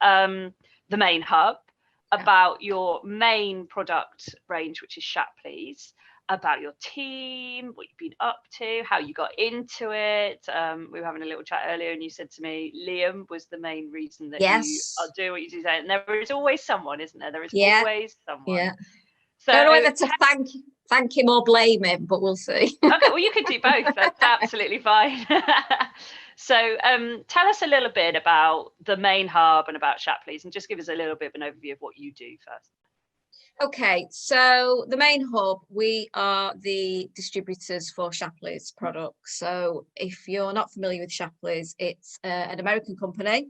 the main hub, about your main product range, which is Shapley's, about your team, what you've been up to, how you got into it. We were having a little chat earlier and you said to me, Liam was the main reason that you are doing what you do. And there is always someone, isn't there? There is always someone. Yeah. So, I don't know whether to thank him or blame him, but we'll see. Okay, well, you could do both. That's absolutely fine. So tell us a little bit about the main hub and about Shapley's, and just give us a little bit of an overview of what you do first. Okay, so the main hub, we are the distributors for Shapley's products. So if you're not familiar with Shapley's, it's an American company.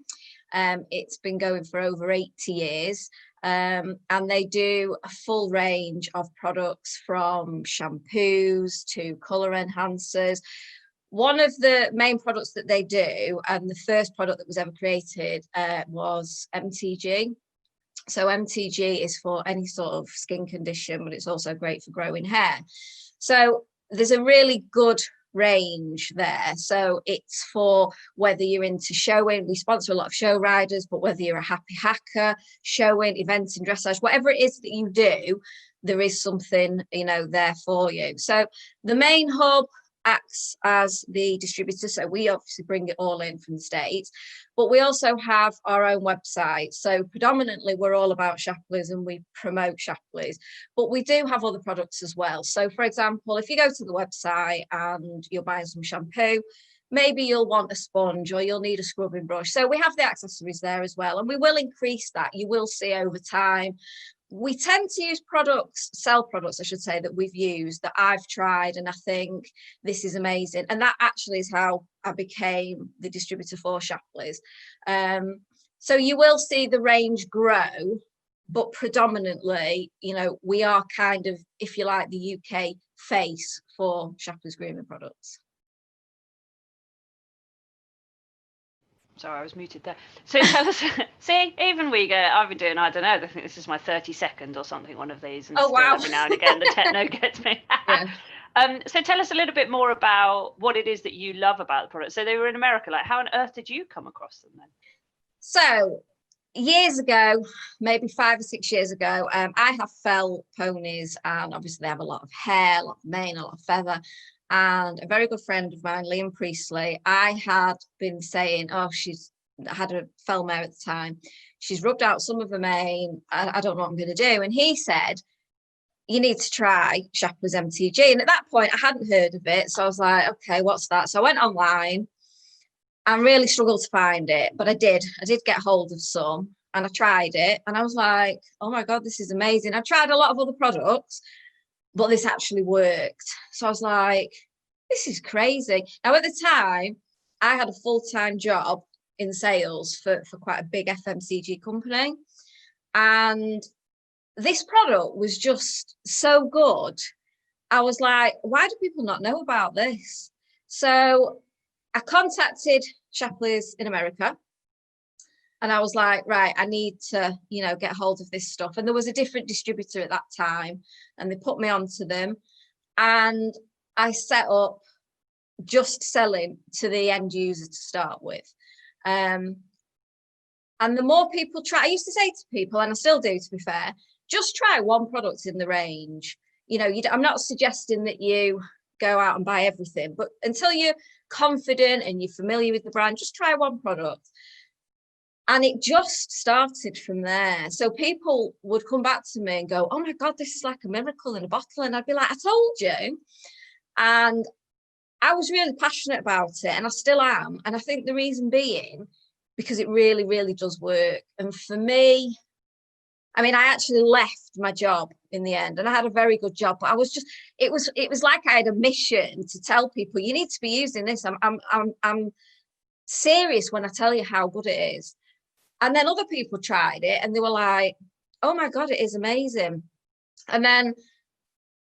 It's been going for over 80 years. And they do a full range of products, from shampoos to colour enhancers. One of the main products that they do, and the first product that was ever created, was MTG. So MTG is for any sort of skin condition, but it's also great for growing hair. So there's a really good range there. So it's for whether you're into showing, we sponsor a lot of show riders, but whether you're a happy hacker, showing, events and dressage, whatever it is that you do, there is something, there for you. So the main hub acts as the distributor, so we obviously bring it all in from the States, but we also have our own website. So predominantly we're all about Shapley's and we promote Shapley's, but we do have other products as well. So for example, if you go to the website and you're buying some shampoo, maybe you'll want a sponge or you'll need a scrubbing brush. So we have the accessories there as well, and we will increase that. You will see over time. We tend to use sell products, I should say, that we've used, that I've tried, and I think this is amazing. And that actually is how I became the distributor for Shapley's. So you will see the range grow, but predominantly, we are kind of, if you like, the UK face for Shapley's grooming products. Sorry, I was muted there. So tell us, see, even I've been doing, I don't know, I think this is my 32nd or something, one of these. And wow. Every now and again, the techno gets me. Yeah. So tell us a little bit more about what it is that you love about the product. So they were in America. Like, how on earth did you come across them then? So years ago, maybe 5 or 6 years ago, I have fell ponies, and obviously they have a lot of hair, a lot of mane, a lot of feather. And a very good friend of mine, Liam Priestley, I had been saying, she's had a fell mare at the time. She's rubbed out some of her mane. I don't know what I'm going to do. And he said, you need to try Shapley's MTG. And at that point, I hadn't heard of it. So I was like, okay, what's that? So I went online and really struggled to find it. But I did get hold of some, and I tried it. And I was like, oh my God, this is amazing. I tried a lot of other products, but this actually worked. So I was like, this is crazy. Now, at the time, I had a full-time job in sales for quite a big FMCG company. And this product was just so good. I was like, why do people not know about this? So I contacted Shapley's in America. And I was like, right, I need to, get hold of this stuff. And there was a different distributor at that time, and they put me onto them. And I set up just selling to the end user to start with. And the more people try, I used to say to people, and I still do, to be fair, just try one product in the range. I'm not suggesting that you go out and buy everything, but until you're confident and you're familiar with the brand, just try one product. And it just started from there. So people would come back to me and go, oh my God, this is like a miracle in a bottle. And I'd be like, I told you. And I was really passionate about it, and I still am. And I think the reason being, because it really, really does work. And for me, I actually left my job in the end, and I had a very good job, but I was just, it was like I had a mission to tell people, you need to be using this. I'm serious when I tell you how good it is. And then other people tried it and they were like, oh my God, it is amazing. And then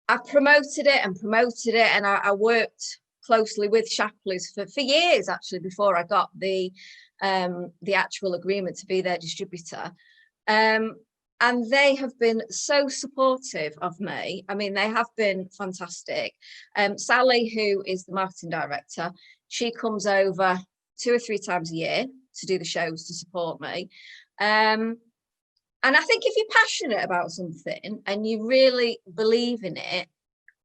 I promoted it, and I worked closely with Shapley's for years, actually, before I got the actual agreement to be their distributor. And they have been so supportive of me. They have been fantastic. Sally, who is the marketing director, she comes over 2 or 3 times a year. to do the shows to support me. And I think if you're passionate about something and you really believe in it,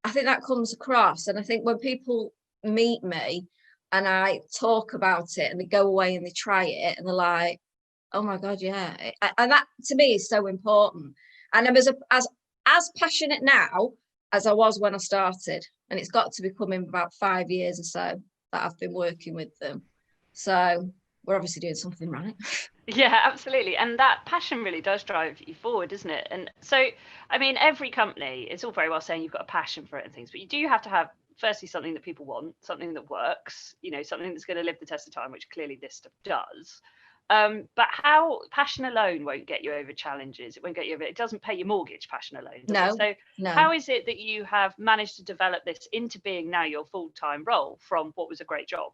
I think that comes across. And I think when people meet me and I talk about it and they go away and they try it and they're like, oh my God, yeah. And that to me is so important. And I'm as passionate now as I was when I started. And it's got to be coming about 5 years or so that I've been working with them. So we're obviously doing something right. Yeah, absolutely. And that passion really does drive you forward, doesn't it? And so, I mean, every company, it's all very well saying you've got a passion for it and things, but you do have to have, firstly, something that people want, something that works, you know, something that's going to live the test of time, which clearly this stuff does. But how passion alone won't get you over challenges. It won't get you over, it doesn't pay your mortgage, passion alone, does it? So No. how is it that you have managed to develop this into being now your full-time role from what was a great job?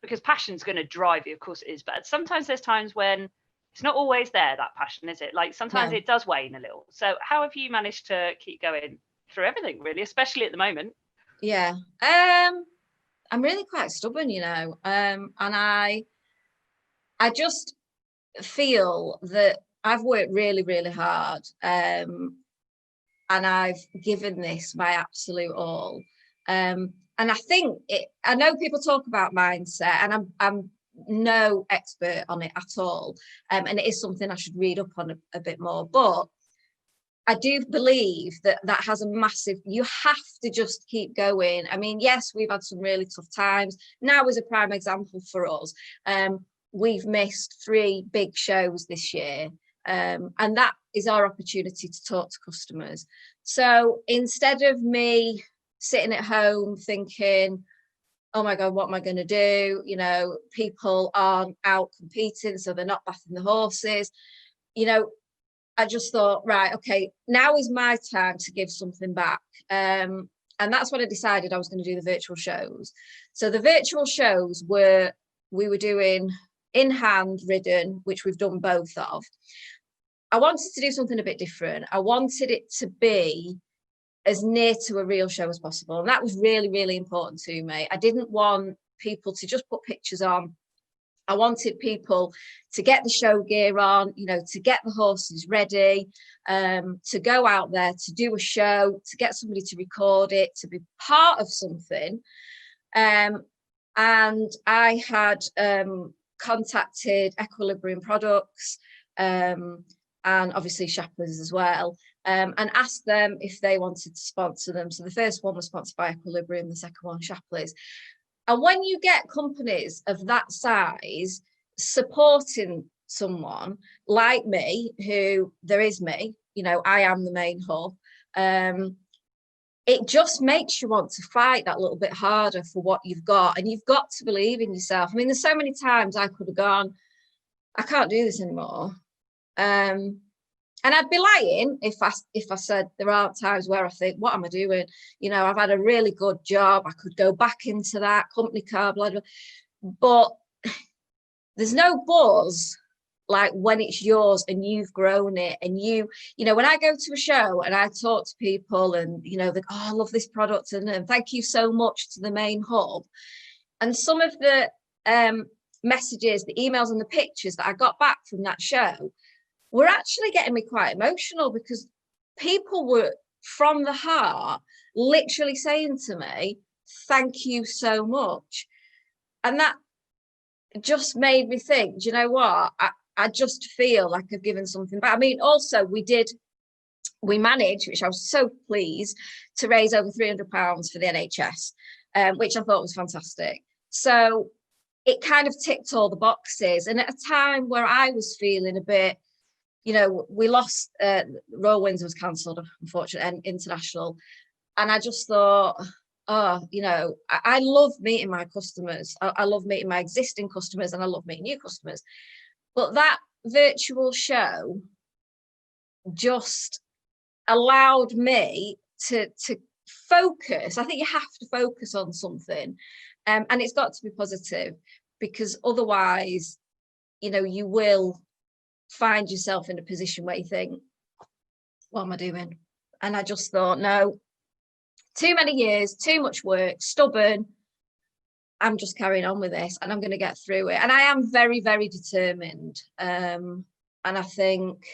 Because passion's going to drive you, of course it is, but sometimes there's times when it's not always there, that passion, is it? Like sometimes it does wane a little. So how have you managed to keep going through everything, really, especially at the moment? Yeah. I'm really quite stubborn, you know, and I just feel that I've worked really, really hard, and I've given this my absolute all. And I think I know people talk about mindset, and I'm no expert on it at all. And it is something I should read up on a bit more. But I do believe that has a massive, you have to just keep going. I mean, yes, we've had some really tough times. Now is a prime example for us. We've missed 3 big shows this year. And that is our opportunity to talk to customers. So instead of me sitting at home thinking, oh my God, what am I going to do? You know, people aren't out competing, so they're not backing the horses. You know, I just thought, right, okay, now is my time to give something back. And that's when I decided I was going to do the virtual shows. So the virtual shows we were doing in-hand ridden, which we've done both of. I wanted to do something a bit different. I wanted it to be as near to a real show as possible. And that was really, really important to me. I didn't want people to just put pictures on. I wanted people to get the show gear on, you know, to get the horses ready, to go out there, to do a show, to get somebody to record it, to be part of something. And I had contacted Equilibrium Products, and obviously Shapley's as well, and asked them if they wanted to sponsor them. So the first one was sponsored by Equilibrium, the second one Shapley's. And when you get companies of that size supporting someone like me, who there is me, you know, I am the main hub, it just makes you want to fight that little bit harder for what you've got. And you've got to believe in yourself. I mean, there's so many times I could have gone, I can't do this anymore. And I'd be lying if I said there aren't times where I think, what am I doing? You know, I've had a really good job. I could go back into that company car, blah, blah. But there's no buzz like when it's yours and you've grown it. And you know, when I go to a show and I talk to people and, you know, they go, oh, I love this product and thank you so much to the main hub. And some of the messages, the emails and the pictures that I got back from that show were actually getting me quite emotional, because people were from the heart literally saying to me, thank you so much. And that just made me think, do you know what? I just feel like I've given something back. I mean, also we managed, which I was so pleased, to raise over £300 for the NHS, which I thought was fantastic. So it kind of ticked all the boxes. And at a time where I was feeling a bit, you know, we lost, Royal Windsor was cancelled, unfortunately, and international. And I just thought, oh, you know, I love meeting my customers. I love meeting my existing customers, and I love meeting new customers. But that virtual show just allowed me to focus. I think you have to focus on something, and it's got to be positive, because otherwise, you know, you will find yourself in a position where you think, what am I doing? And I just thought, no, too many years, too much work, stubborn. I'm just carrying on with this and I'm going to get through it. And I am very, very determined. And I think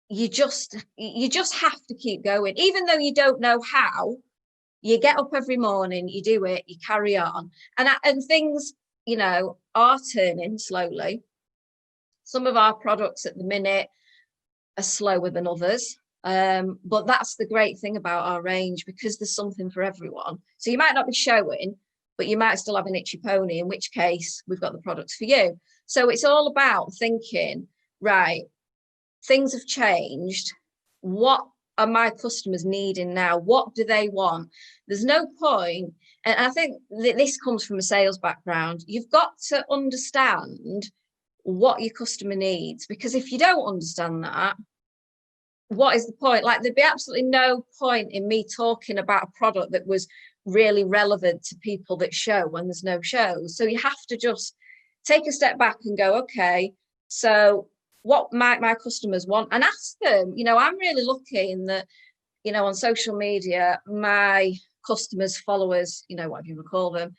you just have to keep going, even though you don't know how. You get up every morning, you do it, you carry on, and things, you know, are turning slowly. Some of our products at the minute are slower than others, but that's the great thing about our range, because there's something for everyone. So you might not be showing, but you might still have an itchy pony, in which case we've got the products for you. So it's all about thinking, right, things have changed. What are my customers needing now? What do they want? There's no point, and I think that this comes from a sales background. You've got to understand what your customer needs, because if you don't understand that, what is the point? Like, there'd be absolutely no point in me talking about a product that was really relevant to people that show when there's no shows. So you have to just take a step back and go, okay, so what might my customers want, and ask them. You know, I'm really lucky in that, you know, on social media, my customers, followers, you know, whatever you would call them,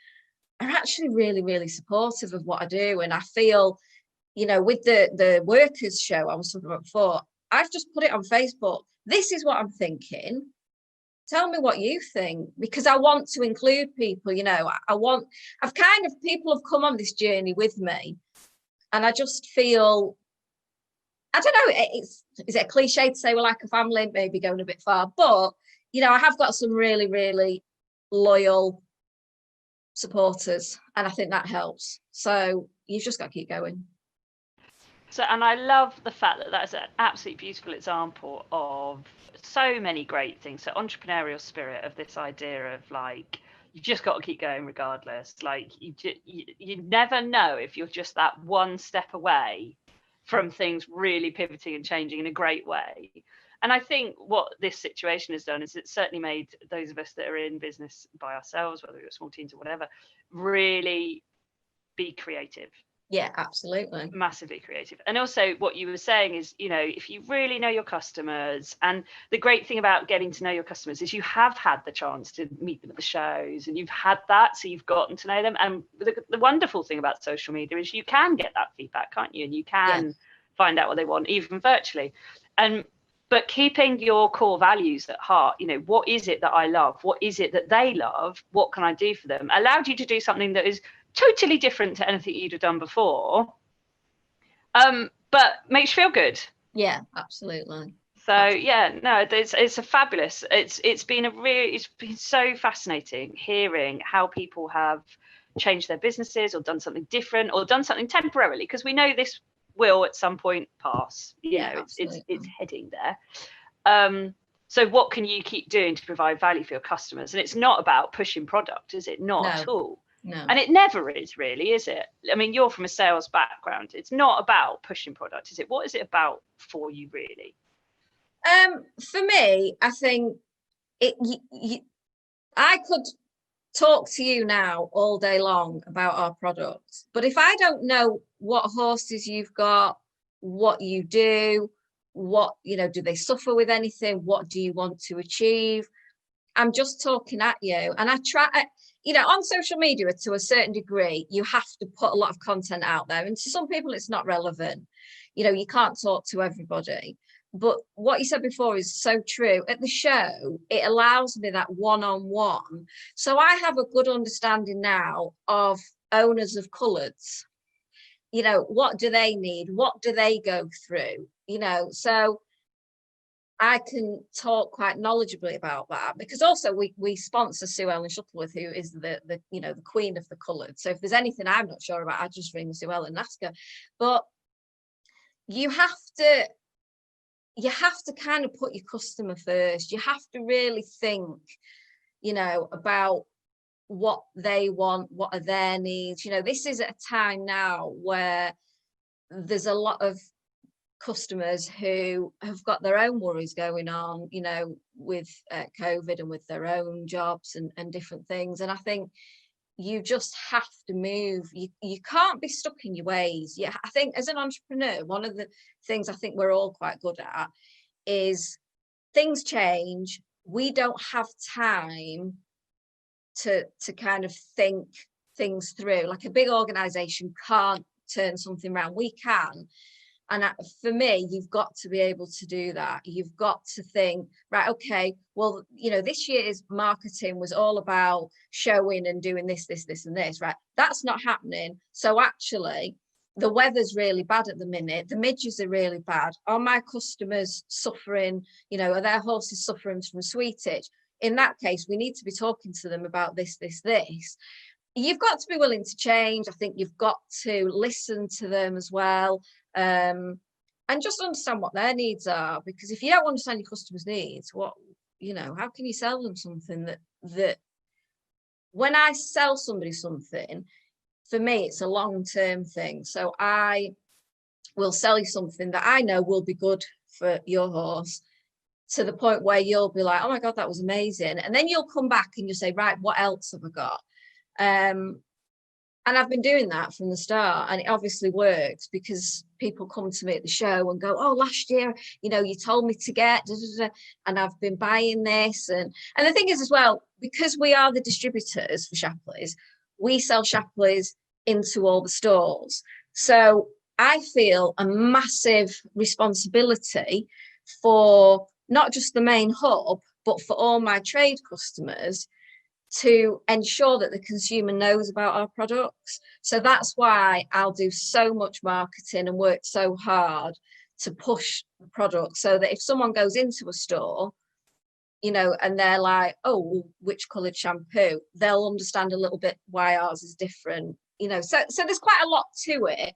are actually really, really supportive of what I do. And I feel, you know, with the workers show I was talking about before, I've just put it on Facebook. This is what I'm thinking. Tell me what you think, because I want to include people. You know, people have come on this journey with me, and I just feel, I don't know, is it a cliche to say we're like a family, maybe going a bit far, but, you know, I have got some really, really loyal supporters, and I think that helps. So you've just got to keep going. So, and I love the fact that that's an absolutely beautiful example of so many great things. So entrepreneurial spirit, of this idea of like, you just got to keep going regardless. Like, you never know if you're just that one step away from things really pivoting and changing in a great way. And I think what this situation has done is it's certainly made those of us that are in business by ourselves, whether you're small teams or whatever, really be creative. Yeah, absolutely. Massively creative. And also what you were saying is, you know, if you really know your customers, and the great thing about getting to know your customers is you have had the chance to meet them at the shows, and you've had that, so you've gotten to know them. And the wonderful thing about social media is you can get that feedback, can't you? And you can find out what they want, even virtually. But keeping your core values at heart, you know, what is it that I love? What is it that they love? What can I do for them? Allowed you to do something that is totally different to anything you'd have done before, but makes you feel good. Yeah, absolutely. So yeah, no, it's a fabulous. It's been so fascinating hearing how people have changed their businesses or done something different or done something temporarily, because we know this will at some point pass. You know, it's heading there. So what can you keep doing to provide value for your customers? And it's not about pushing product, is it? Not at all. No. And it never is, really, is it? I mean, you're from a sales background. It's not about pushing product, is it? What is it about for you, really? For me, I think I could talk to you now all day long about our products, but if I don't know what horses you've got, what you do, what, you know, do they suffer with anything? What do you want to achieve? I'm just talking at you. And I try, you know, on social media to a certain degree, you have to put a lot of content out there. And to some people, it's not relevant. You know, you can't talk to everybody. But what you said before is so true. At the show, it allows me that one-on-one. So I have a good understanding now of owners of coloureds. You know, what do they need? What do they go through? You know, so I can talk quite knowledgeably about that, because also we sponsor Sue Ellen Shuttleworth, who is the you know, the queen of the coloured. So if there's anything I'm not sure about, I just ring Sue Ellen and ask her. But you have to kind of put your customer first. You have to really think, you know, about what they want, what are their needs. You know, this is at a time now where there's a lot of customers who have got their own worries going on, you know, with COVID and with their own jobs and different things. And I think you just have to move. You can't be stuck in your ways. Yeah, I think as an entrepreneur, one of the things I think we're all quite good at is things change. We don't have time to kind of think things through. Like a big organization can't turn something around. We can. And for me, you've got to be able to do that. You've got to think, right, okay, well, you know, this year's marketing was all about showing and doing this, and this, right? That's not happening. So actually, the weather's really bad at the minute. The midges are really bad. Are my customers suffering? You know, are their horses suffering from sweetage? In that case, we need to be talking to them about this. You've got to be willing to change. I think you've got to listen to them as well. And just understand what their needs are, because if you don't understand your customers' needs, what, you know, how can you sell them something that when I sell somebody something, for me, it's a long-term thing. So I will sell you something that I know will be good for your horse, to the point where you'll be like, oh my God, that was amazing. And then you'll come back and you'll say, right, what else have I got? And I've been doing that from the start, and it obviously works, because people come to me at the show and go, oh, last year, you know, you told me to get, and I've been buying this. And the thing is as well, because we are the distributors for Shapleys, we sell Shapleys into all the stores. So I feel a massive responsibility for not just the main hub, but for all my trade customers, to ensure that the consumer knows about our products. So that's why I'll do so much marketing and work so hard to push the product, so that if someone goes into a store, you know, and they're like, oh, which coloured shampoo, they'll understand a little bit why ours is different, you know. So there's quite a lot to it.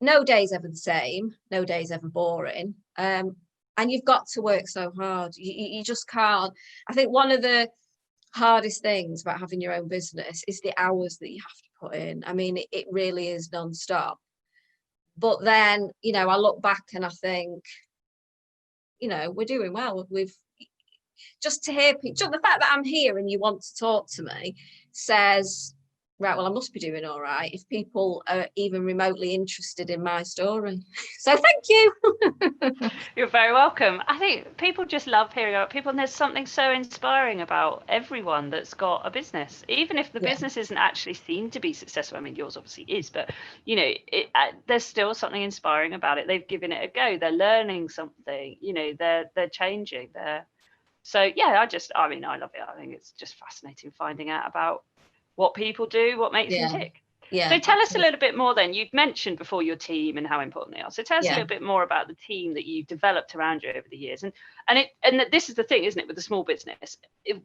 No day's ever the same, no day's ever boring. And you've got to work so hard. You just can't. I think one of the hardest things about having your own business is the hours that you have to put in. I mean, it really is non-stop. But then, you know, I look back and I think, you know, we're doing well. We've just to hear people, the fact that I'm here and you want to talk to me says, right, well, I must be doing all right if people are even remotely interested in my story. So thank you. You're very welcome. I think people just love hearing about people, and there's something so inspiring about everyone that's got a business, even if the business isn't actually seen to be successful. I mean, yours obviously is, but you know, there's still something inspiring about it. They've given it a go. They're learning something. You know, they're changing. So yeah, I mean, I love it. I think it's just fascinating finding out about what people do, what makes them tick. Yeah. So tell us a little bit more then. You've mentioned before your team and how important they are. So tell us a little bit more about the team that you've developed around you over the years. And this is the thing, isn't it, with a small business?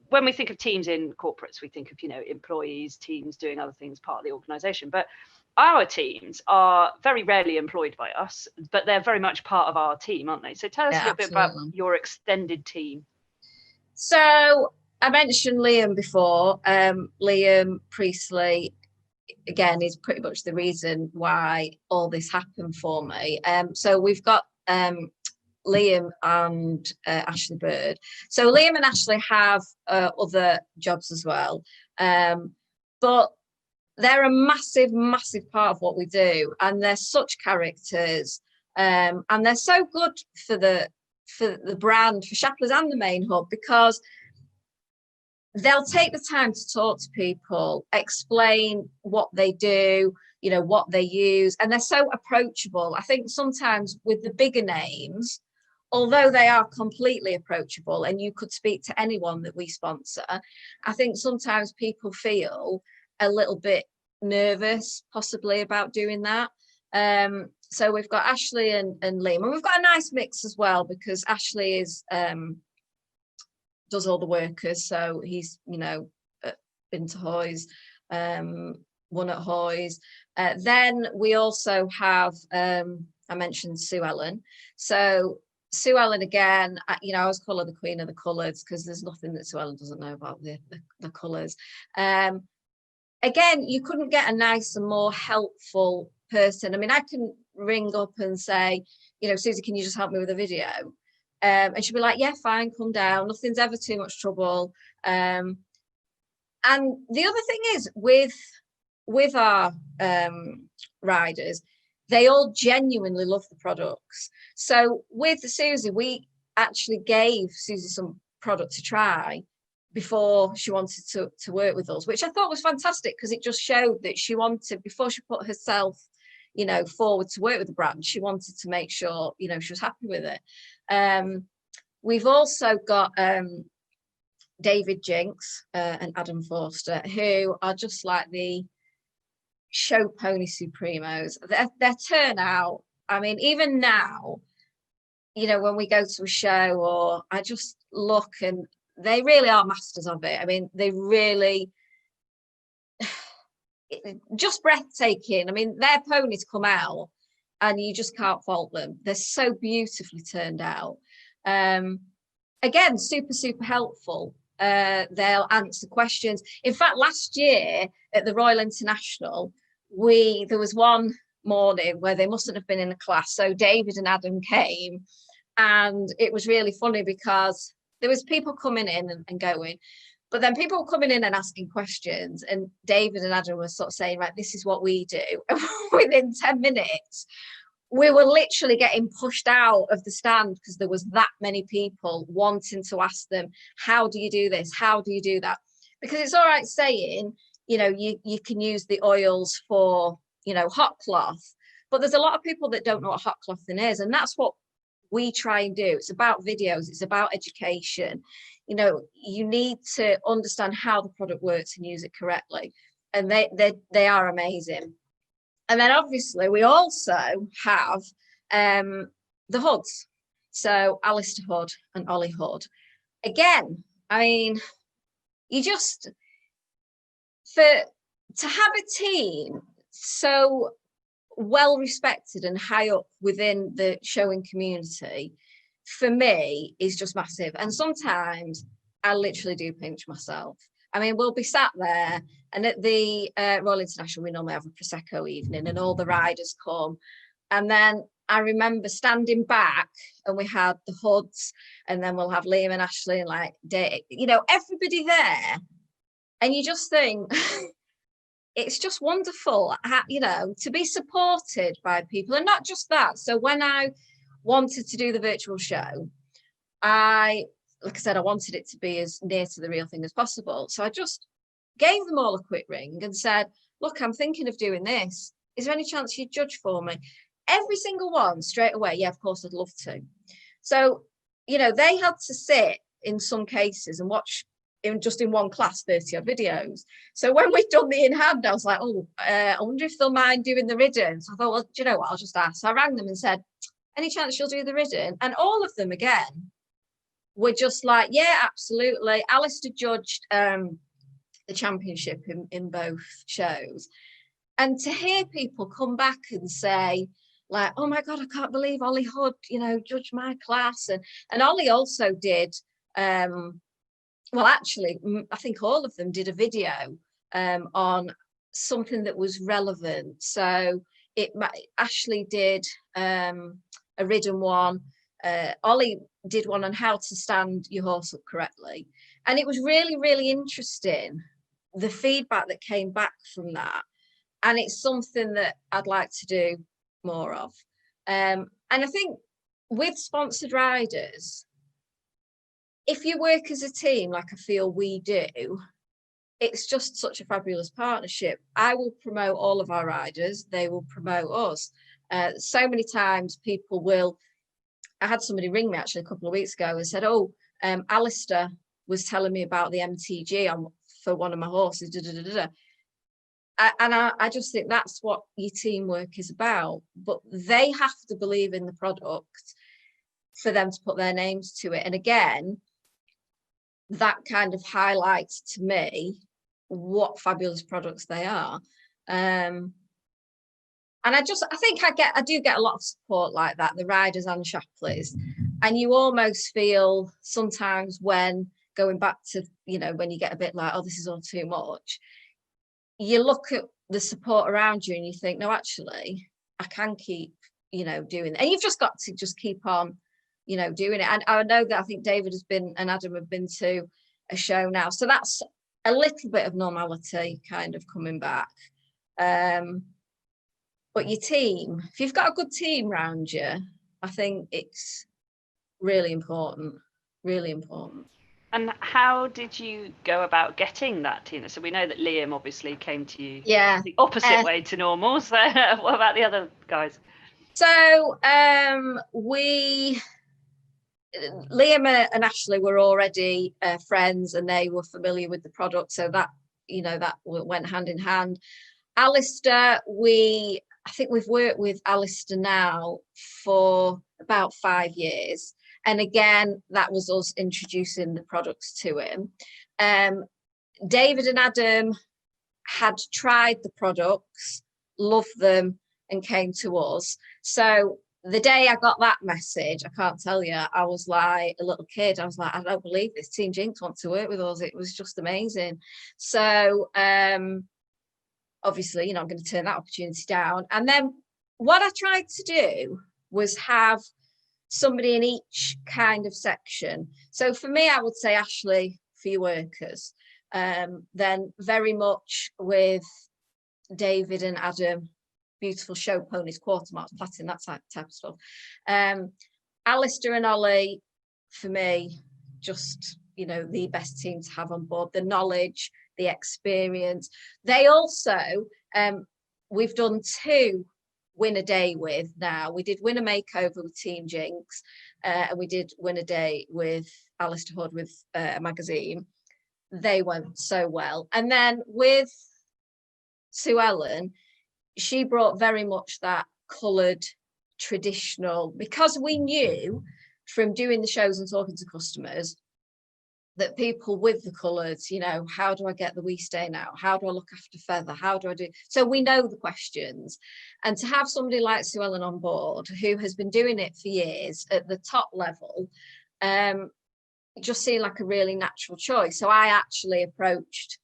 When we think of teams in corporates, we think of, you know, employees, teams doing other things, part of the organization. But our teams are very rarely employed by us, but they're very much part of our team, aren't they? So tell us a little bit about your extended team. So I mentioned Liam before. Liam Priestley, again, is pretty much the reason why all this happened for me. So we've got Liam and Ashley Bird. So Liam and Ashley have other jobs as well, but they're a massive part of what we do, and they're such characters, and they're so good for the brand, for Shapleys and the main hub, because they'll take the time to talk to people, explain what they do, you know, what they use, and they're so approachable. I think sometimes with the bigger names, although they are completely approachable and you could speak to anyone that we sponsor, I think sometimes people feel a little bit nervous possibly about doing that. So we've got Ashley and Liam, and we've got a nice mix as well, because Ashley is does all the workers, so he's, you know, been to Hoys, won at Hoys. Then we also have I mentioned Sue Ellen. So Sue Ellen, again, you know, I always call her the queen of the colours, because there's nothing that Sue Ellen doesn't know about the colours. Again, you couldn't get a nicer, more helpful person. I mean, I can ring up and say, you know, Susie, can you just help me with a video? And she'll be like, yeah, fine, come down. Nothing's ever too much trouble. And the other thing is with our riders, they all genuinely love the products. So with Susie, we actually gave Susie some product to try, before she wanted to work with us, which I thought was fantastic, because it just showed that she wanted, before she put herself, you know, forward to work with the brand, she wanted to make sure, you know, she was happy with it. We've also got David Jinks and Adam Forster, who are just like the show pony supremos. Their turnout, I mean, even now, you know, when we go to a show, or I just look, and they really are masters of it. I mean, they really, just breathtaking. I mean, their ponies come out and you just can't fault them. They're so beautifully turned out. Again, super helpful. They'll answer questions. In fact, last year at the Royal International, there was one morning where they mustn't have been in a class. So David and Adam came, and it was really funny because there was people coming in and going, but then people were coming in and asking questions, and David and Adam were sort of saying, right, this is what we do. And within 10 minutes, we were literally getting pushed out of the stand because there was that many people wanting to ask them, how do you do this? How do you do that? Because it's all right saying, you know, you can use the oils for, you know, hot cloth, but there's a lot of people that don't know what hot clothing is. And that's what we try and do. It's about videos. It's about education. You know, you need to understand how the product works and use it correctly. And they are amazing. And then obviously we also have the hoods. So Alistair Hood and Ollie Hood. Again, I mean, you just, to have a team so well respected and high up within the showing community, for me, is just massive. And sometimes I literally do pinch myself. I mean, we'll be sat there, and at the Royal International, we normally have a Prosecco evening, and all the riders come. And then I remember standing back, and we had the Hoods, and then we'll have Liam and Ashley, and like, you know, everybody there. And you just think, it's just wonderful, you know, to be supported by people. And not just that. So when I wanted to do the virtual show, like I said, I wanted it to be as near to the real thing as possible. So I just gave them all a quick ring and said, look, I'm thinking of doing this. Is there any chance you'd judge for me? Every single one straight away, yeah, of course, I'd love to. So, you know, they had to sit in some cases and watch just in one class 30 odd videos. So when we'd done the in hand, I was like, oh, I wonder if they'll mind doing the ridden. So I thought, well, do you know what, I'll just ask. So I rang them and said, any chance you'll do the ridden? And all of them again were just like, yeah, absolutely. Alistair judged the championship in both shows. And to hear people come back and say, like, oh my God, I can't believe Ollie Hood, you know, judged my class. And Ollie also did, well, actually, I think all of them did a video on something that was relevant. So Ashley did a ridden one. Ollie did one on how to stand your horse up correctly. And it was really interesting, the feedback that came back from that. And it's something that I'd like to do more of. And I think with sponsored riders, if you work as a team, like I feel we do, it's just such a fabulous partnership. I will promote all of our riders. They will promote us. So many times people will, I had somebody ring me actually a couple of weeks ago and said, oh, Alistair was telling me about the MTG for one of my horses. And I just think that's what your teamwork is about. But they have to believe in the product for them to put their names to it. And again, that kind of highlights to me what fabulous products they are. And I think I do get a lot of support like that, the riders and Shapleys. And you almost feel sometimes when going back to, you know, when you get a bit like, oh, this is all too much, you look at the support around you and you think, no, actually, I can keep, you know, doing it. And you've just got to just keep on, you know, doing it. And I know that I think David has been, and Adam have been to a show now. So that's a little bit of normality kind of coming back. But your team, if you've got a good team around you, I think it's really important, really important. And how did you go about getting that, Tina? So we know that Liam obviously came to you Yeah. the opposite way to normal. So what about the other guys? So Liam and Ashley were already friends, and they were familiar with the product, so that that went hand in hand. Alistair, I think we've worked with Alistair now for about 5 years, and again that was us introducing the products to him. David and Adam had tried the products, loved them, and came to us. So the day I got that message, I can't tell you, I was like a little kid. I was like, I don't believe this. Team Jinx want to work with us. It was just amazing. So obviously, I'm going to turn that opportunity down. And then what I tried to do was have somebody in each kind of section. So for me, I would say Ashley for your workers. Then very much with David and Adam, beautiful show ponies, quarter marks, platinum, that type of stuff. Alistair and Ollie, for me, just the best team to have on board. The knowledge, the experience. They also, we've done 2 win a day with now. We did win a makeover with Team Jinx, and we did win a day with Alistair Hood with a magazine. They went so well. And then with Sue Ellen, she brought very much that coloured, traditional, because we knew from doing the shows and talking to customers that people with the colours, how do I get the wee stain out? How do I look after feather? How do I do? So we know the questions. And to have somebody like Sue Ellen on board who has been doing it for years at the top level, just seemed like a really natural choice. So I actually approached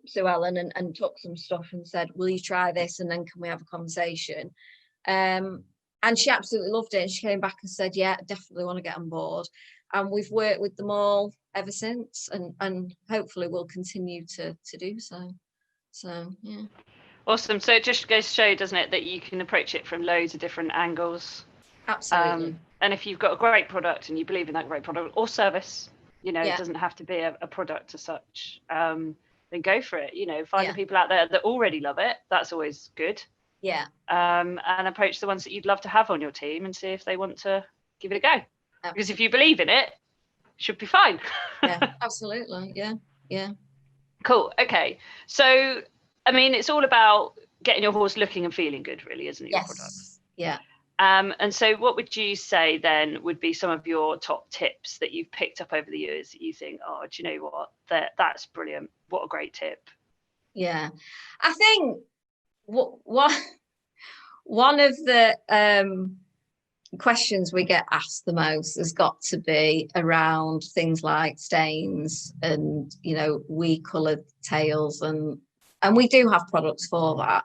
Sue Ellen and took some stuff and said, will you try this, and then can we have a conversation? And she absolutely loved it, and she came back and said, yeah, definitely want to get on board. And we've worked with them all ever since, and hopefully we'll continue to do so. So yeah, Awesome. So it just goes to show, doesn't it, that you can approach it from loads of different angles. absolutely. And if you've got a great product and you believe in that great product or service, Yeah. it doesn't have to be a product as such, then go for it. Find Yeah. the people out there that already love it. That's always good. Yeah. And approach the ones that you'd love to have on your team and see if they want to give it a go. Absolutely. Because if you believe in it, should be fine. Yeah, absolutely. Yeah. Cool. Okay. So, I mean, it's all about getting your horse looking and feeling good, really, isn't it? Your product. Yeah. And so what would you say then would be some of your top tips that you've picked up over the years that you think, oh, do you know what? That's brilliant. What a great tip. Yeah. I think one of the questions we get asked the most has got to be around things like stains and wee coloured tails, and we do have products for that.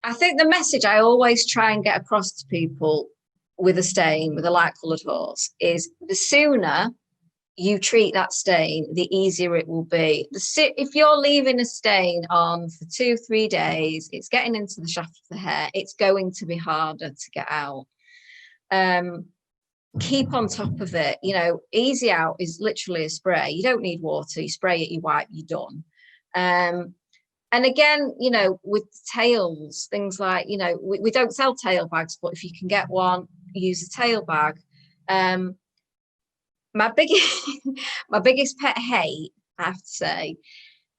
I think the message I always try and get across to people with a stain, with a light coloured horse, is the sooner you treat that stain, the easier it will be. If you're leaving a stain on for 2-3 days, it's getting into the shaft of the hair, it's going to be harder to get out. Keep on top of it. Easy out is literally a spray. You don't need water. You spray it, you wipe, you're done. And again, with tails, things like, we don't sell tail bags, but if you can get one, use a tail bag. My biggest pet hate, I have to say,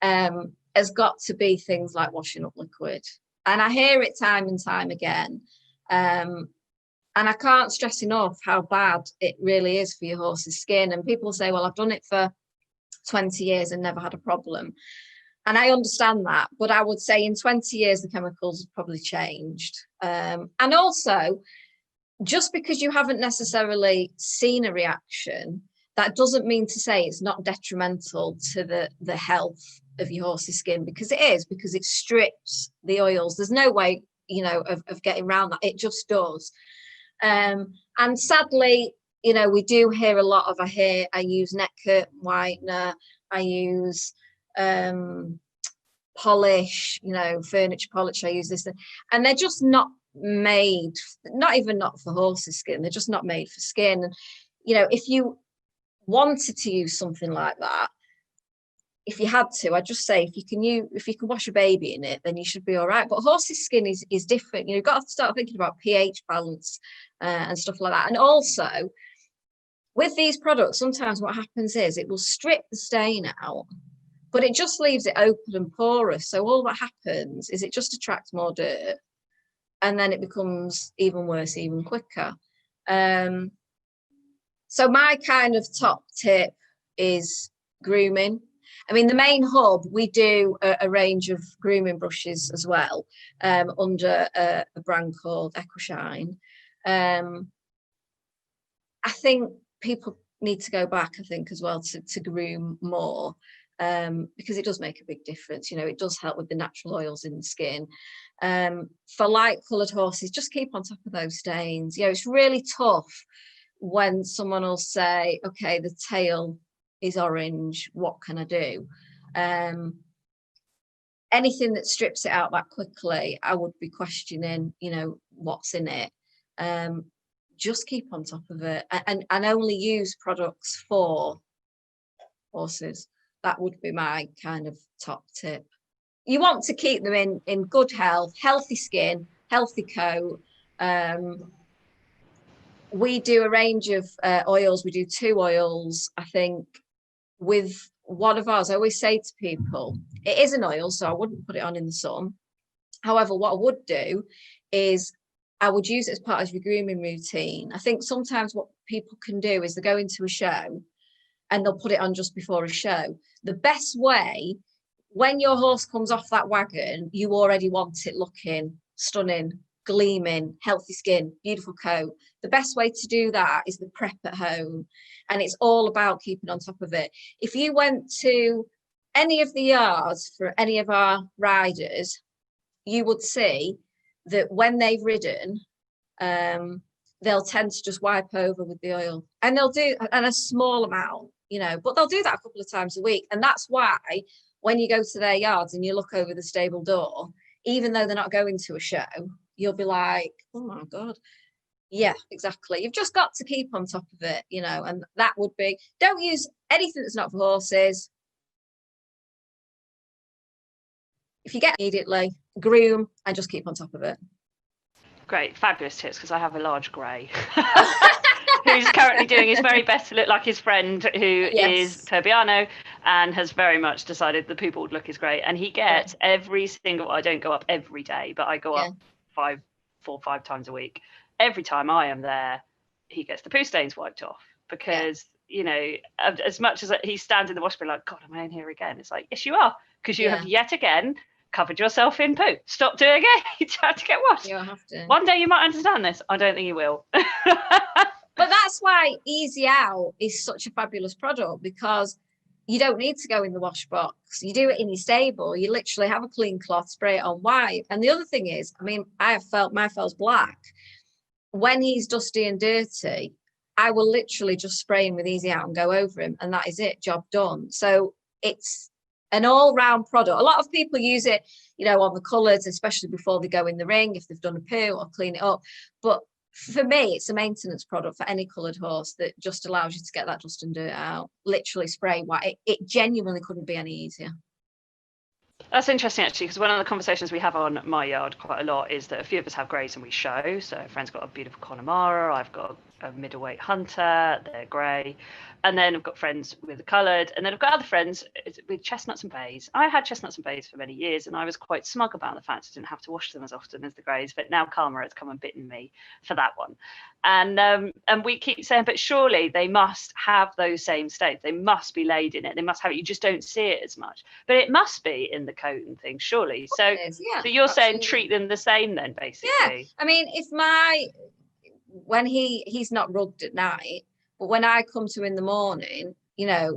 has got to be things like washing up liquid. And I hear it time and time again. And I can't stress enough how bad it really is for your horse's skin. And people say, well, I've done it for 20 years and never had a problem. And I understand that, but I would say in 20 years, the chemicals have probably changed. And also, just because you haven't necessarily seen a reaction, that doesn't mean to say it's not detrimental to the health of your horse's skin, because it is, because it strips the oils. There's no way, of getting around that. It just does. And sadly, we do hear a lot of, I use neck curtain whitener, I use polish, furniture polish, I use this, and they're just not made, not for horses' skin, they're just not made for skin. And if you wanted to use something like that, if you had to, I'd just say if you can wash a baby in it, then you should be all right. But horse's skin is different. You've got to start thinking about pH balance and stuff like that. And also with these products, sometimes what happens is it will strip the stain out, but it just leaves it open and porous. So all that happens is it just attracts more dirt, and then it becomes even worse, even quicker. So my kind of top tip is grooming. I mean, the main hub, we do a range of grooming brushes as well, under a brand called Equishine. I think people need to go back, I think, as well to groom more, because it does make a big difference. It does help with the natural oils in the skin. For light coloured horses, just keep on top of those stains. It's really tough when someone will say, okay, the tail is orange, what can I do? Anything that strips it out that quickly, I would be questioning, what's in it. Just keep on top of it, and only use products for horses. That would be my kind of top tip. You want to keep them in good health, healthy skin, healthy coat. We do a range of oils. We do 2 oils, I think. With one of ours, I always say to people, it is an oil, so I wouldn't put it on in the sun. However, what I would do is I would use it as part of your grooming routine. I think sometimes what people can do is they go into a show and they'll put it on just before a show. The best way, when your horse comes off that wagon, you already want it looking stunning, gleaming, healthy skin, beautiful coat. The best way to do that is the prep at home, and it's all about keeping on top of it. If you went to any of the yards for any of our riders, you would see that when they've ridden, they'll tend to just wipe over with the oil, and they'll do and a small amount, but they'll do that a couple of times a week. And that's why when you go to their yards and you look over the stable door, even though they're not going to a show, you'll be like, oh my God. Yeah, exactly. You've just got to keep on top of it, and that would be, don't use anything that's not for horses. If you get immediately, groom and just keep on top of it. Great, fabulous tips, because I have a large grey who's currently doing his very best to look like his friend who is Tobiano, and has very much decided the poodle look is great. And he gets every single, I don't go up every day, but I go up 4 or 5 times a week. Every time I am there, he gets the poo stains wiped off, because as much as he stands in the wash bin like, God, am I in here again? It's like, yes, you are, because you have yet again covered yourself in poo. Stop doing it. You have to get washed. You'll have to. One day you might understand this. I don't think you will. But that's why Easy Out is such a fabulous product, because you don't need to go in the wash box. You do it in your stable. You literally have a clean cloth, spray it on white. And the other thing is, I mean, I have felt my fell's black. When he's dusty and dirty, I will literally just spray him with Easy Out and go over him, and that is it, job done. So it's an all-round product. A lot of people use it, on the colours, especially before they go in the ring, if they've done a poo or clean it up. But for me, it's a maintenance product for any coloured horse that just allows you to get that dust and dirt out. Literally spray white. It genuinely couldn't be any easier. That's interesting, actually, because one of the conversations we have on my yard quite a lot is that a few of us have greys and we show. So a friend's got a beautiful Connemara, I've got a middleweight hunter, they're grey. And then I've got friends with coloured, and then I've got other friends with chestnuts and bays. I had chestnuts and bays for many years, and I was quite smug about the fact I didn't have to wash them as often as the greys. But now Karma has come and bitten me for that one. And we keep saying, but surely they must have those same stains. They must be laid in it. They must have it. You just don't see it as much. But it must be in the coat and things, surely. So, so you're saying treat them the same then, basically. Yeah. I mean, when he's not rugged at night, but when I come to in the morning,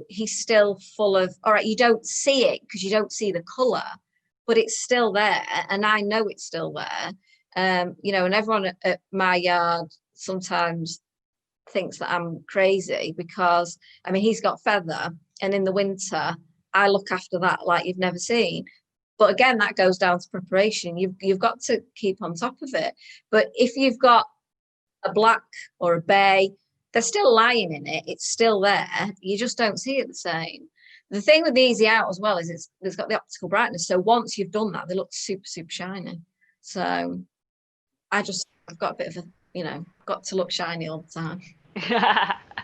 he's still full of, all right, you don't see it because you don't see the colour, but it's still there. And I know it's still there. And everyone at my yard sometimes thinks that I'm crazy because, I mean, he's got feather, and in the winter, I look after that like you've never seen. But again, that goes down to preparation. You've got to keep on top of it. But if you've got a black or a bay, There's still lying in it. It's still there. You just don't see it the same. The thing with the Easy Out as well is it's got the optical brightness. So once you've done that, they look super, super shiny. So I've got a bit of got to look shiny all the time.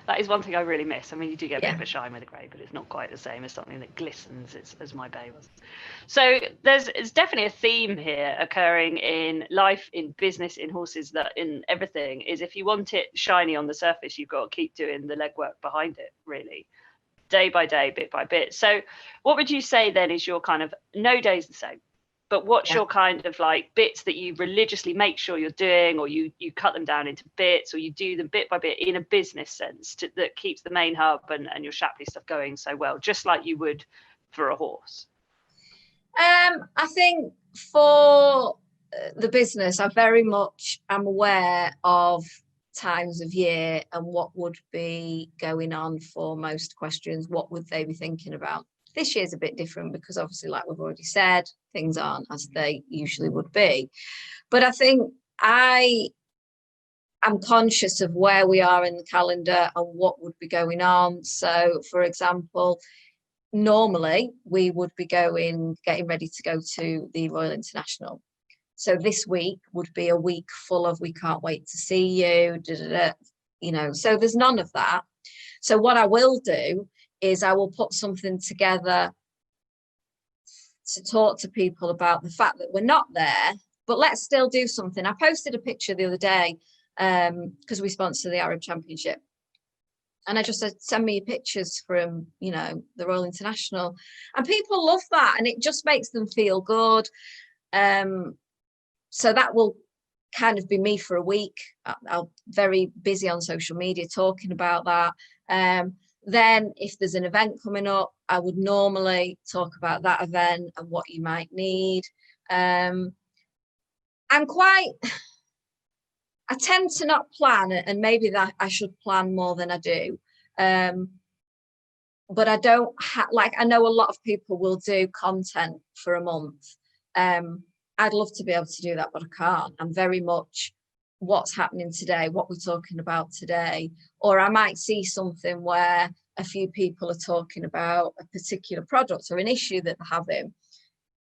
That is one thing I really miss. I mean, you do get a bit of a shine with a grey, but it's not quite the same as something that glistens as my bay was. So it's definitely a theme here occurring in life, in business, in horses, that in everything is, if you want it shiny on the surface, you've got to keep doing the legwork behind it, really, day by day, bit by bit. So what would you say then is your kind of, no day's the same, but what's your kind of like bits that you religiously make sure you're doing, or you cut them down into bits, or you do them bit by bit in a business sense that keeps the main hub and your Shapley stuff going so well, just like you would for a horse? I think for the business, I very much am aware of times of year and what would be going on for most questions. What would they be thinking about? This year's a bit different because obviously, like we've already said, things aren't as they usually would be. But I think I'm conscious of where we are in the calendar and what would be going on. So, for example, normally we would be getting ready to go to the Royal International. So this week would be a week full of, we can't wait to see you, so there's none of that. So what I will do is I will put something together to talk to people about the fact that we're not there, but let's still do something. I posted a picture the other day because we sponsor the Arab Championship. And I just said, send me your pictures from, the Royal International. And people love that. And it just makes them feel good. So that will kind of be me for a week. I'll very busy on social media talking about that. Then if there's an event coming up, I would normally talk about that event and what you might need. I tend to not plan, and maybe that I should plan more than I do. But I don't I know a lot of people will do content for a month. I'd love to be able to do that, but I can't. I'm very much what's happening today, what we're talking about today, or I might see something where a few people are talking about a particular product or an issue that they're having.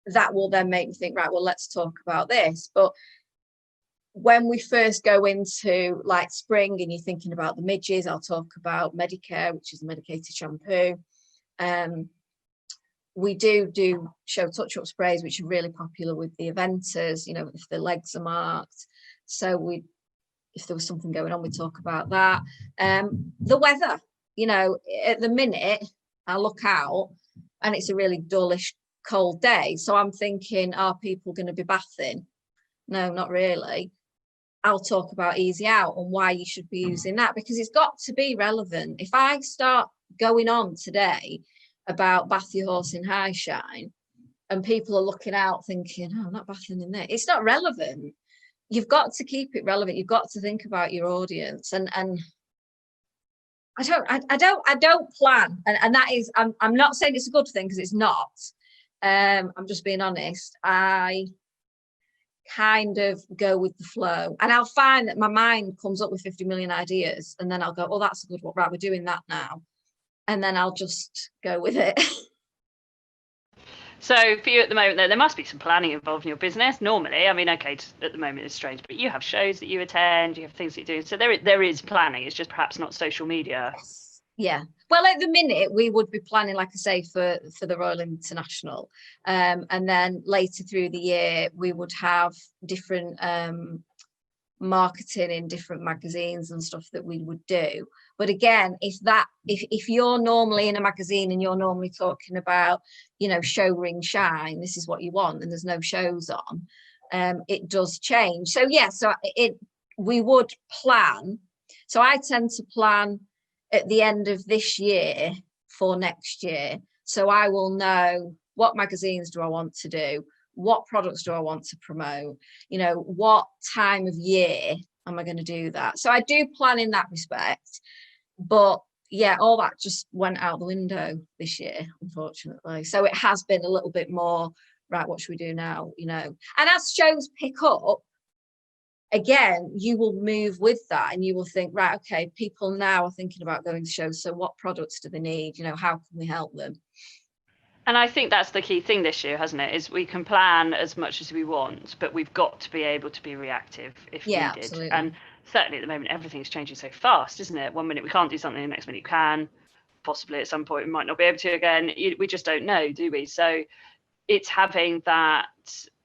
That will then make me think, right, well, let's talk about this. But when we first go into like spring and you're thinking about the midges, I'll talk about Medicare, which is a medicated shampoo. We do show touch-up sprays, which are really popular with the eventers, if the legs are marked. So if there was something going on, we talk about that. The weather, at the minute, I look out and it's a really dullish, cold day. So I'm thinking, are people going to be bathing? No, not really. I'll talk about Easy Out and why you should be using that, because it's got to be relevant. If I start going on today about bath your horse in high shine and people are looking out thinking, oh, I'm not bathing in there, it's not relevant. You've got to keep it relevant. You've got to think about your audience. And I don't plan. And that is, I'm not saying it's a good thing, because it's not. I'm just being honest. I kind of go with the flow, and I'll find that my mind comes up with 50 million ideas, and then I'll go, oh, that's a good one, right, we're doing that now, and then I'll just go with it. So for you at the moment, there must be some planning involved in your business normally. I mean, okay, at the moment it's strange, but you have shows that you attend, you have things that you do, so there is planning. It's just perhaps not social media. Yes. Yeah. Well, at the minute we would be planning, like I say, for the Royal International, and then later through the year we would have different marketing in different magazines and stuff that we would do. But again, if you're normally in a magazine and you're normally talking about, show ring shine, this is what you want, and there's no shows on, it does change. So yeah, we would plan. So I tend to plan at the end of this year for next year. So I will know what magazines do I want to do, what products do I want to promote, what time of year am I going to do that. So I do plan in that respect. But yeah, all that just went out the window this year, unfortunately. So it has been a little bit more, right, what should we do now? And as shows pick up, again, you will move with that, and you will think, right, okay, people now are thinking about going to shows, so what products do they need? How can we help them? And I think that's the key thing this year, hasn't it? Is we can plan as much as we want, but we've got to be able to be reactive if Yeah, needed. absolutely. And certainly at the moment, everything's changing so fast, isn't it? One minute we can't do something, the next minute you can. Possibly at some point we might not be able to again. We just don't know, do we? So it's having that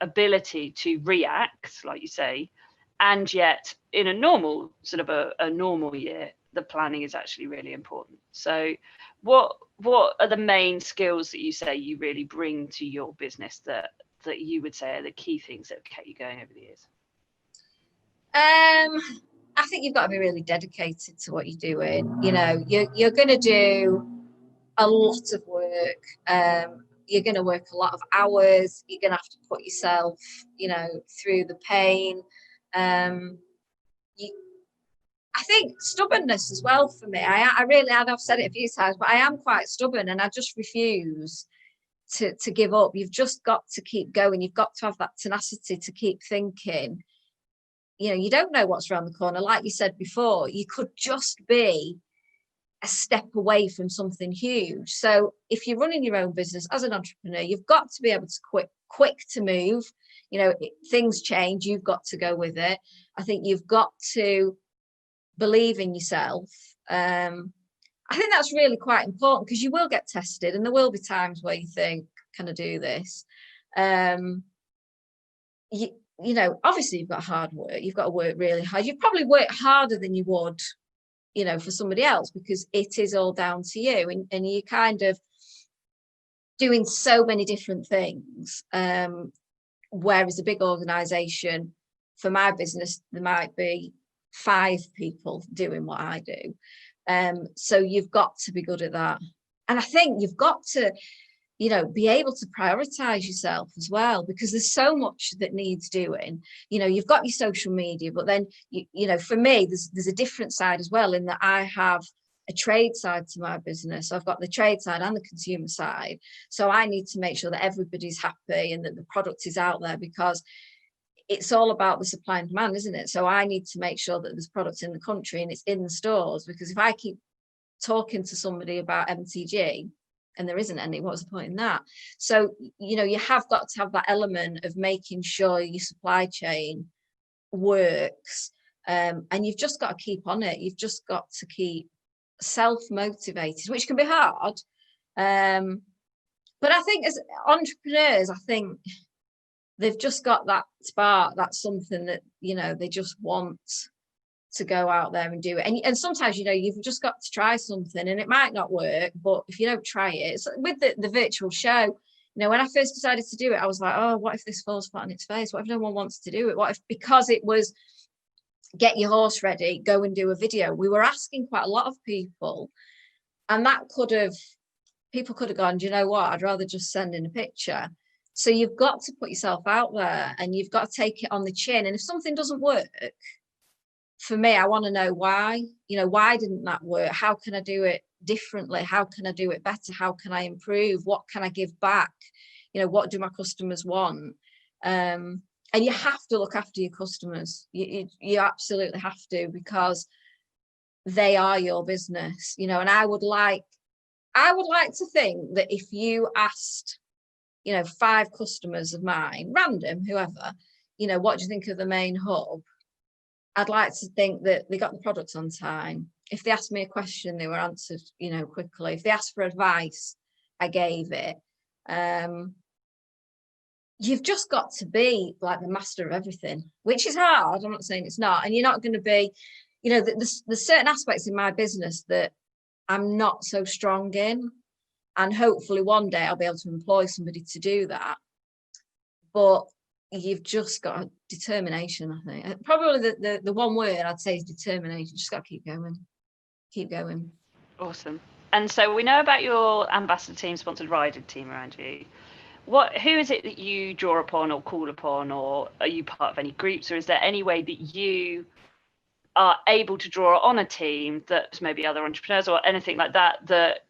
ability to react, like you say, and yet in a normal sort of a normal year, the planning is actually really important. So what are the main skills that you say you really bring to your business that you would say are the key things that have kept you going over the years? I think you've got to be really dedicated to what you're doing. You're going to do a lot of work. You're going to work a lot of hours. You're going to have to put yourself, through the pain. I think stubbornness as well for me. I really, and I've said it a few times, but I am quite stubborn, and I just refuse to give up. You've just got to keep going. You've got to have that tenacity to keep thinking. You don't know what's around the corner. Like you said before, you could just be a step away from something huge. So if you're running your own business as an entrepreneur, you've got to be able to quick to move. Things change. You've got to go with it. I think you've got to believe in yourself. I think that's really quite important, because you will get tested, and there will be times where you think, can I do this? Obviously you've got hard work. You've got to work really hard. You probably work harder than you would, for somebody else, because it is all down to you, and you're kind of doing so many different things. Whereas a big organization, for my business, there might be 5 people doing what I do. So you've got to be good at that. And I think you've got to, be able to prioritize yourself as well, because there's so much that needs doing. You've got your social media, but then, for me, there's a different side as well, in that I have a trade side to my business. I've got the trade side and the consumer side. So I need to make sure that everybody's happy and that the product is out there, because it's all about the supply and demand, isn't it? So I need to make sure that there's products in the country and it's in the stores, because if I keep talking to somebody about MTG and there isn't any, what's the point in that? So, you have got to have that element of making sure your supply chain works. And you've just got to keep on it. You've just got to keep self-motivated, which can be hard. But I think as entrepreneurs, I think they've just got that spark. That's something that, they just want to go out there and do it. And sometimes, you've just got to try something, and it might not work, but if you don't try it, it's with the virtual show. When I first decided to do it, I was like, oh, what if this falls flat on its face? What if no one wants to do it? What if, because it was get your horse ready, go and do a video, we were asking quite a lot of people, and people could have gone, do you know what, I'd rather just send in a picture. So you've got to put yourself out there, and you've got to take it on the chin. And if something doesn't work, for me, I want to know why. Why didn't that work? How can I do it differently? How can I do it better? How can I improve? What can I give back? What do my customers want? And you have to look after your customers. You absolutely have to, because they are your business. And I would like to think that if you asked, 5 customers of mine, random, whoever, what do you think of the main hub? I'd like to think that they got the products on time. If they asked me a question, they were answered, quickly. If they asked for advice, I gave it. You've just got to be like the master of everything, which is hard. I'm not saying it's not. And you're not going to be, there's certain aspects in my business that I'm not so strong in. And hopefully one day I'll be able to employ somebody to do that. But you've just got determination, I think. Probably the one word I'd say is determination. Just got to keep going. Awesome. And so we know about your ambassador team, sponsored rider team around you. Who is it that you draw upon or call upon, or are you part of any groups, or is there any way that you are able to draw on a team that maybe other entrepreneurs or anything like that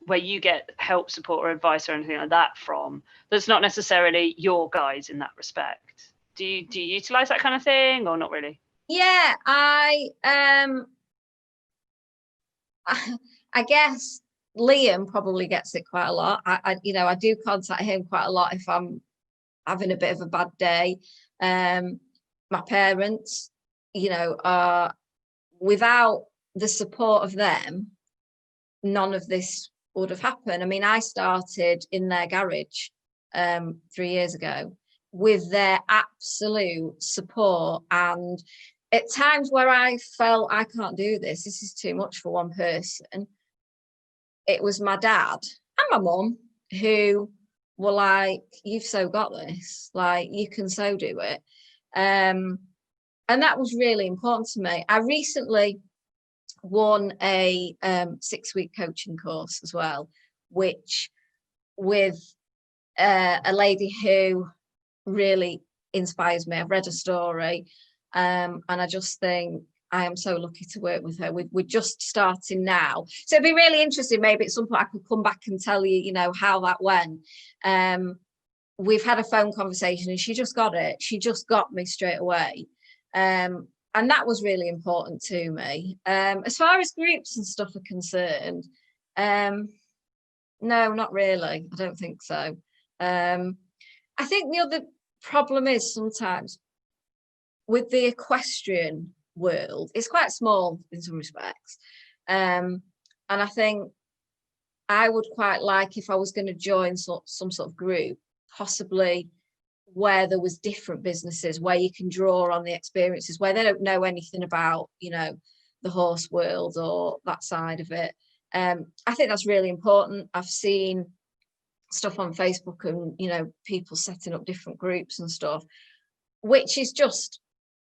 where you get help, support, or advice or anything like that from, that's not necessarily your guys in that respect? Do you utilize that kind of thing, or not really? Yeah, I guess Liam probably gets it quite a lot. I do contact him quite a lot if I'm having a bit of a bad day. My parents, are, without the support of them, none of this would have happened. I mean, I started in their garage 3 years ago with their absolute support. And at times where I felt I can't do this is too much for one person, it was my dad and my mum who were like, you've so got this, like you can so do it. And that was really important to me. I recently won a 6-week coaching course as well, which with a lady who really inspires me. I've read a story, and I just think I am so lucky to work with her. We're just starting now, so it'd be really interesting. Maybe at some point I could come back and tell you, how that went. We've had a phone conversation, and she just got it. She just got me straight away. And that was really important to me. As far as groups and stuff are concerned, no, not really. I don't think so. I think the other problem is sometimes with the equestrian world, it's quite small in some respects. And I think I would quite like, if I was going to join some sort of group, possibly where there was different businesses, where you can draw on the experiences, where they don't know anything about, the horse world or that side of it. I think that's really important. I've seen stuff on Facebook and, people setting up different groups and stuff, which is just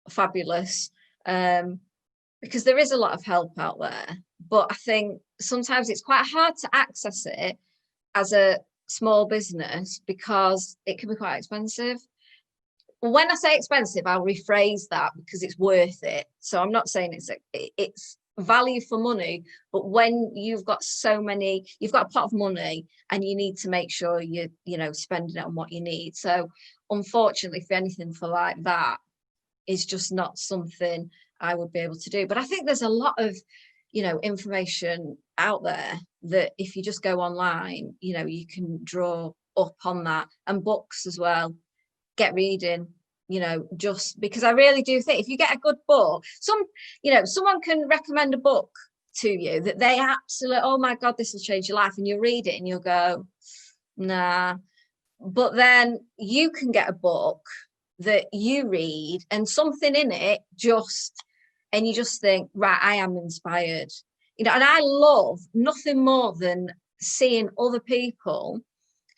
fabulous, because there is a lot of help out there. But I think sometimes it's quite hard to access it as a small business because it can be quite expensive. When I say expensive, I'll rephrase that because it's worth it. So I'm not saying it's value for money, but when you've got you've got a pot of money and you need to make sure you're, spending it on what you need. So unfortunately, for anything for like that is just not something I would be able to do. But I think there's a lot of, information out there that if you just go online, you can draw up on that, and books as well. Get reading, just because I really do think if you get a good book, someone can recommend a book to you that they absolutely, oh my God, this will change your life. And you'll read it and you'll go, nah. But then you can get a book that you read and something in it and you just think, right, I am inspired. And I love nothing more than seeing other people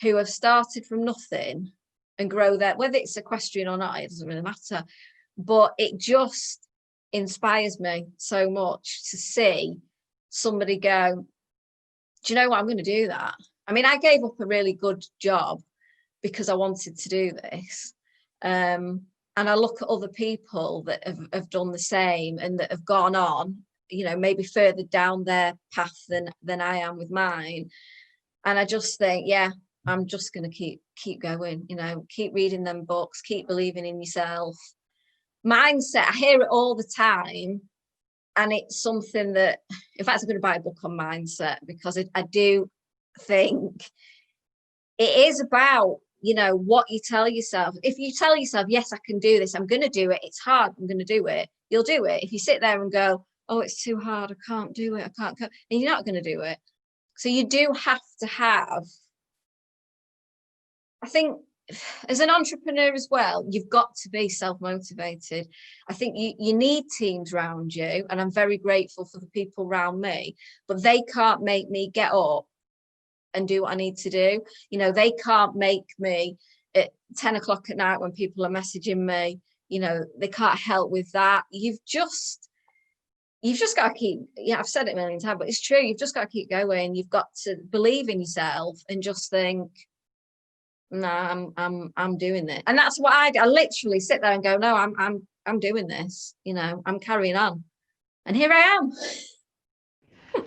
who have started from nothing and grow that, whether it's equestrian or not, it doesn't really matter. But it just inspires me so much to see somebody go, do you know what, I'm going to do that. I mean, I gave up a really good job because I wanted to do this. And I look at other people that have done the same and that have gone on, maybe further down their path than I am with mine. And I just think, yeah, I'm just going to keep going, keep reading them books, keep believing in yourself. Mindset, I hear it all the time. And it's something that, in fact, I'm going to buy a book on mindset because I do think it is about, what you tell yourself. If you tell yourself, yes, I can do this, I'm going to do it, it's hard, I'm going to do it, you'll do it. If you sit there and go, oh, it's too hard, I can't do it, and you're not going to do it. So you do have to have, I think, as an entrepreneur as well, you've got to be self-motivated. I think you need teams around you, and I'm very grateful for the people around me, but they can't make me get up and do what I need to do. They can't make me at 10 o'clock at night when people are messaging me, they can't help with that. You've just got to keep, I've said it a million times, but it's true. You've just got to keep going. You've got to believe in yourself and just think, nah, I'm doing this. And that's what I do. I literally sit there and go, no, I'm doing this, I'm carrying on. And here I am.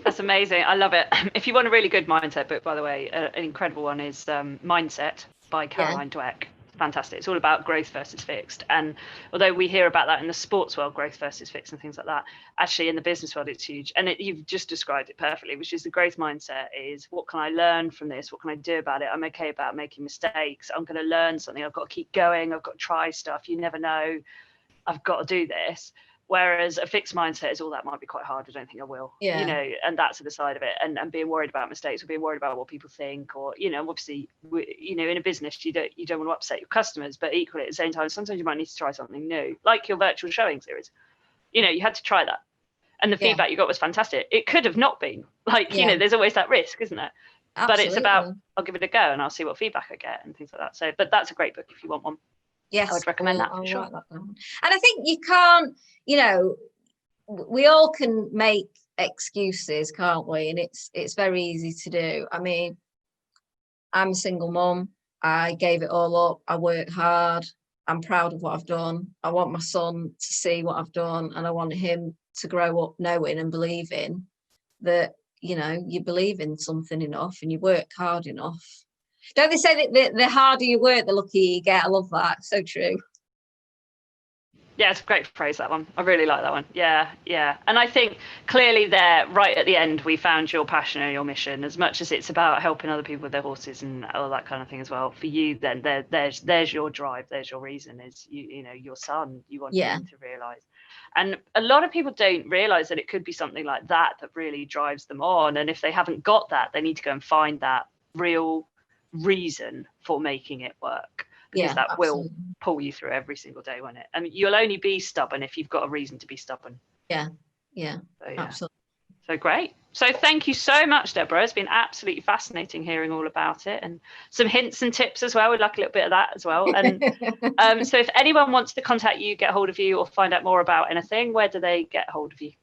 That's amazing. I love it. If you want a really good mindset book, by the way, an incredible one is Mindset by Caroline Dweck. fantastic. It's all about growth versus fixed. And although we hear about that in the sports world, growth versus fixed and things like that, actually in the business world, it's huge. And you've just described it perfectly, which is the growth mindset is, what can I learn from this? What can I do about it? I'm okay about making mistakes. I'm going to learn something. I've got to keep going. I've got to try stuff. You never know. I've got to do this. Whereas a fixed mindset is, all that might be quite hard. I don't think I will, and that's the side of it. And being worried about mistakes, or being worried about what people think, or, obviously, in a business, you don't want to upset your customers, but equally at the same time, sometimes you might need to try something new, like your virtual showing series. You had to try that. And the feedback you got was fantastic. It could have not been, there's always that risk, isn't there? Absolutely. But it's about, I'll give it a go and I'll see what feedback I get and things like that. So, but that's a great book if you want one. Yes, I would recommend that for sure. Write that down. And I think you can't, we all can make excuses, can't we? And it's very easy to do. I mean, I'm a single mum. I gave it all up. I worked hard. I'm proud of what I've done. I want my son to see what I've done, and I want him to grow up knowing and believing that, you believe in something enough and you work hard enough. Don't they say that the harder you work, the luckier you get? I love that. So true. Yeah, it's a great phrase, that one. I really like that one. Yeah. And I think clearly there, right at the end, we found your passion and your mission. As much as it's about helping other people with their horses and all that kind of thing as well, for you, then there's your drive, there's your reason, is your son, you want him to realise. And a lot of people don't realise that it could be something like that really drives them on. And if they haven't got that, they need to go and find that real reason for making it work, because that absolutely will pull you through every single day, won't it? I mean, you'll only be stubborn if you've got a reason to be stubborn. Yeah, absolutely. So great. So thank you so much, Deborah. It's been absolutely fascinating hearing all about it, and some hints and tips as well. We'd like a little bit of that as well. And so if anyone wants to contact you, get hold of you, or find out more about anything, where do they get hold of you?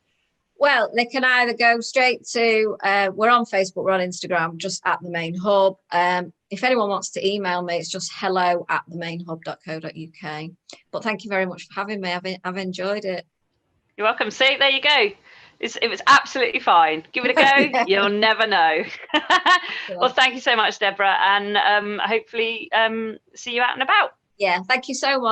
Well, they can either go straight to, we're on Facebook, we're on Instagram, just at The Main Hub. If anyone wants to email me, it's just hello@themainhub.co.uk. But thank you very much for having me. I've enjoyed it. You're welcome. See, there you go. It was absolutely fine. Give it a go. You'll never know. Well, thank you so much, Deborah. And hopefully see you out and about. Yeah, thank you so much.